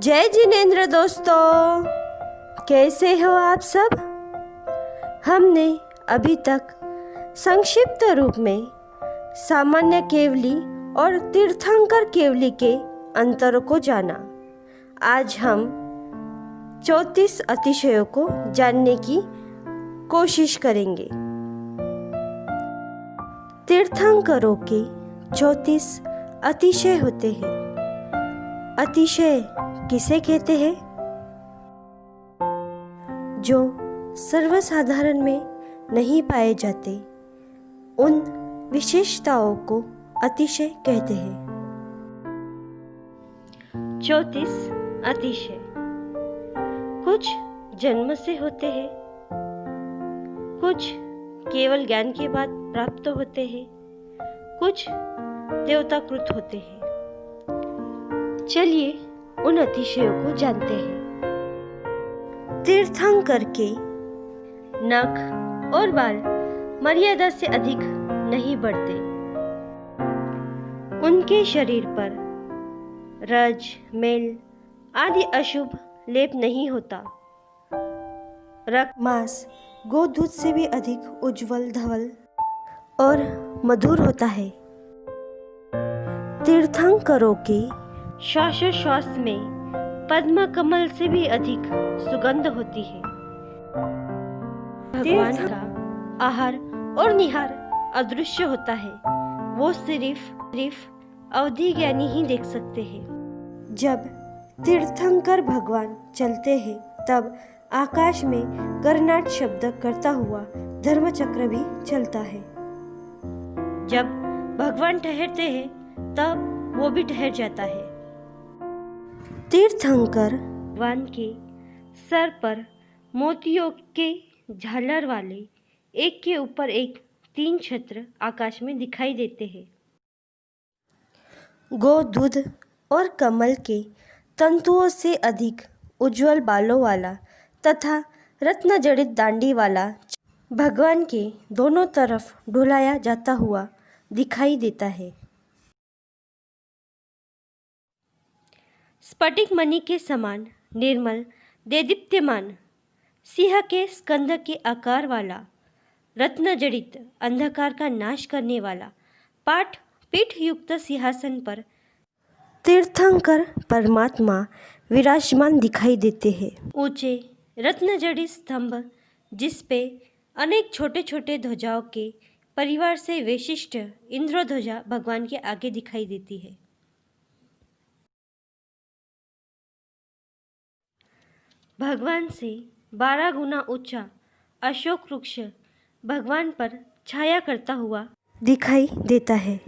जय जिनेंद्र दोस्तों, कैसे हो आप सब। हमने अभी तक संक्षिप्त रूप में सामान्य केवली और तीर्थंकर केवली के अंतर को जाना। आज हम 34 अतिशयों को जानने की कोशिश करेंगे। तीर्थंकरों के 34 अतिशय होते हैं। अतिशय किसे कहते हैं? जो सर्वसाधारण में नहीं पाए जाते, उन विशेषताओं को अतिशय कहते हैं। 34 अतिशय कुछ जन्म से होते हैं, कुछ केवल ज्ञान के बाद प्राप्त होते हैं, कुछ देवताकृत होते हैं। चलिए उन अतिशयों को जानते हैं। तीर्थंकर के नख और बाल मर्यादा से अधिक नहीं बढ़ते। उनके शरीर पर रज, मेल आदि अशुभ लेप नहीं होता। रक्त मांस गोदूध से भी अधिक उज्जवल, धवल और मधुर होता है। तीर्थंकरों के श्वासोश्वास में पद्म कमल से भी अधिक सुगंध होती है। भगवान का आहार और निहार अदृश्य होता है। वो सिर्फ अवधि ज्ञानी ही देख सकते हैं। जब तीर्थंकर भगवान चलते हैं, तब आकाश में कर्नाट शब्द करता हुआ धर्मचक्र भी चलता है। जब भगवान ठहरते हैं, तब वो भी ठहर जाता है। तीर्थंकर भगवान के सर पर मोतियों के झालर वाले एक के ऊपर एक 3 छत्र आकाश में दिखाई देते हैं। गोदूध और कमल के तंतुओं से अधिक उज्जवल बालों वाला तथा रत्न जड़ित दांडी वाला भगवान के दोनों तरफ ढुलाया जाता हुआ दिखाई देता है। स्फटिक मणि के समान निर्मल, देदीप्यमान, सिंह के स्कंद के आकार वाला, रत्न जड़ित अंधकार का नाश करने वाला पाठ पीठ युक्त सिंहासन पर तीर्थंकर परमात्मा विराजमान दिखाई देते हैं। ऊंचे रत्न जड़ित स्तंभ, जिस पे अनेक छोटे छोटे ध्वजाओं के परिवार से विशिष्ट इंद्र ध्वजा भगवान के आगे दिखाई देती है। भगवान से 12 गुना ऊंचा अशोक वृक्ष भगवान पर छाया करता हुआ दिखाई देता है।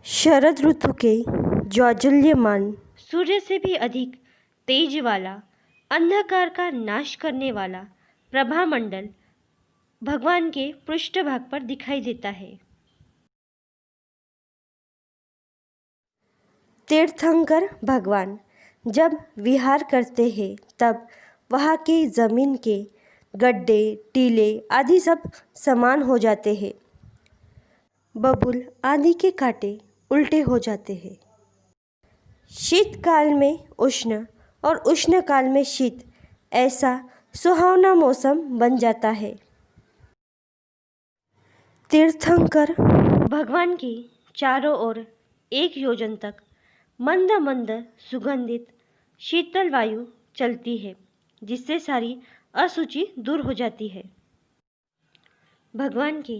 शरद ऋतु के ज्वाज्वल्यमान सूर्य से भी अधिक तेज वाला, अंधकार का नाश करने वाला प्रभामंडल भगवान के पृष्ठभाग पर दिखाई देता है। तीर्थंकर भगवान जब विहार करते हैं, तब वहाँ की जमीन के गड्ढे, टीले आदि सब समान हो जाते हैं। बबूल आदि के कांटे उल्टे हो जाते हैं। शीतकाल में उष्ण और उष्ण काल में शीत, ऐसा सुहावना मौसम बन जाता है। तीर्थंकर भगवान के चारों ओर 1 योजन तक मंद मंद सुगंधित शीतल वायु चलती है, जिससे सारी अशुचि दूर हो जाती है। भगवान के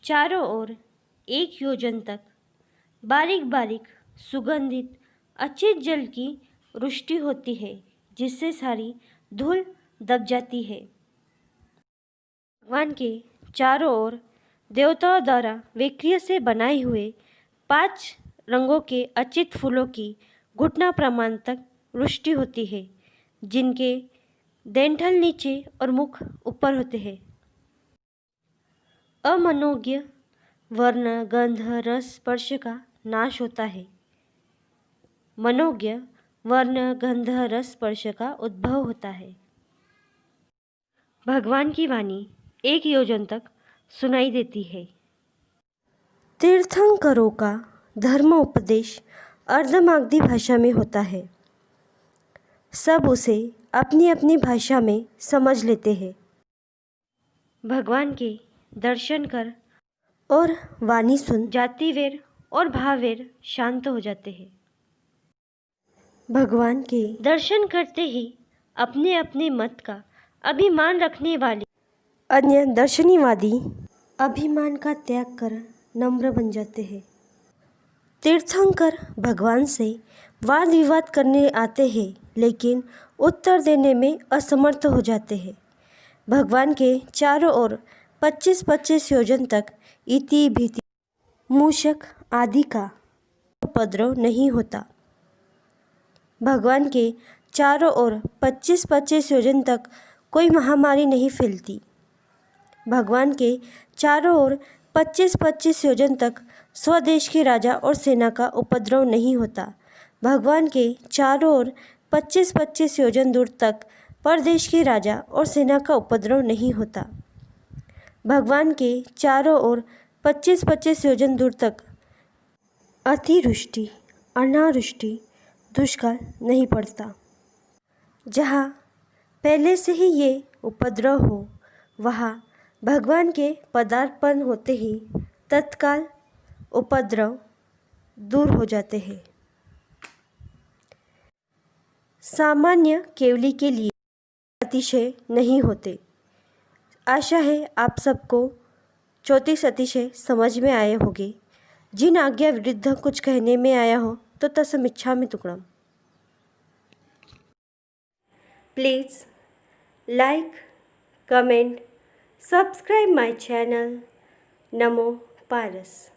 चारों ओर 1 योजन तक बारीक बारीक सुगंधित अचित जल की वृष्टि होती है, जिससे सारी धूल दब जाती है। भगवान के चारों ओर देवताओं द्वारा वेक्रिय से बनाए हुए 5 रंगों के अचित फूलों की घुटना प्रमाण तक वृष्टि होती है, जिनके डेंठल नीचे और मुख ऊपर होते हैं। अमनोज्ञ वर्ण, गंध, रस, स्पर्श का नाश होता है। मनोज्ञ वर्ण, गंध, रस, स्पर्श का उद्भव होता है। भगवान की वाणी 1 योजन तक सुनाई देती है। तीर्थंकरों का धर्म उपदेश अर्धमागधी भाषा में होता है। सब उसे अपनी अपनी भाषा में समझ लेते हैं। भगवान के दर्शन कर और वाणी सुन जातिवेर और भाववेर शांत हो जाते हैं। भगवान के दर्शन करते ही अपने अपने मत का अभिमान रखने वाले अन्य दर्शनीवादी अभिमान का त्याग कर नम्र बन जाते हैं। तीर्थंकर भगवान से वाद विवाद करने आते हैं, लेकिन उत्तर देने में असमर्थ हो जाते हैं। भगवान के चारों ओर 25-25 योजन तक इति भीति मूषक आदि का उपद्रव नहीं होता। भगवान के चारों ओर 25-25 योजन तक कोई महामारी नहीं फैलती। भगवान के चारों ओर 25-25 योजन तक स्वदेश के राजा और सेना का उपद्रव नहीं होता। भगवान के चारों ओर 25-25 योजन दूर तक परदेश के राजा और सेना का उपद्रव नहीं होता। भगवान के चारों ओर 25-25 योजन दूर तक अतिवृष्टि, अनावृष्टि, दुष्काल नहीं पड़ता। जहाँ पहले से ही ये उपद्रव हो, वहाँ भगवान के पदार्पण होते ही तत्काल उपद्रव दूर हो जाते हैं। सामान्य केवली के लिए अतिशय नहीं होते। आशा है आप सबको 34 अतिशय समझ में आए होंगे। जिन आज्ञा विरुद्ध कुछ कहने में आया हो तो तस्मिच्छामि तुक्कड़म। Please like, comment, subscribe my channel Namo Paras.